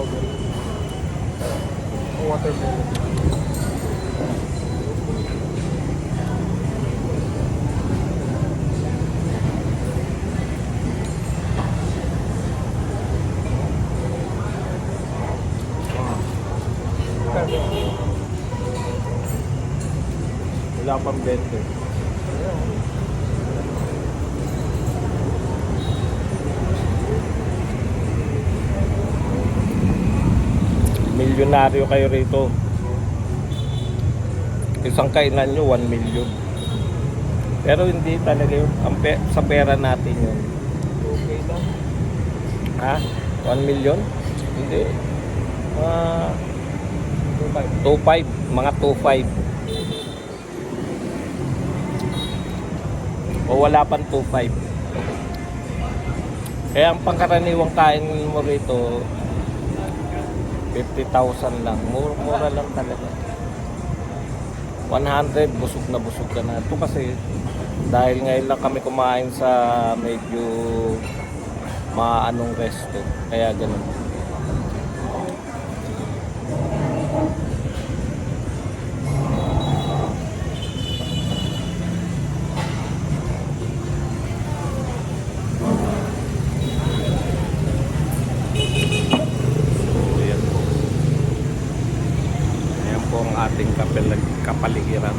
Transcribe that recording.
strawberry. Watermelon. Wala pang 20. Milyonaryo kayo rito. Isang kainan nyo 1 million. Pero hindi talaga yun. Sa pera natin yun. Okay lang. Ha? 1 million? Hindi. 2.5. Mga 2.5. O wala pang 2.5. Kaya ang pangkaraniwang kain mo rito 50,000 lang. Mura lang talaga. 100, busog na busog ka na. Ito kasi, dahil ngayon lang kami kumain sa medyo maanong resto. Kaya ganun. Ayan po ang ating kapaligiran.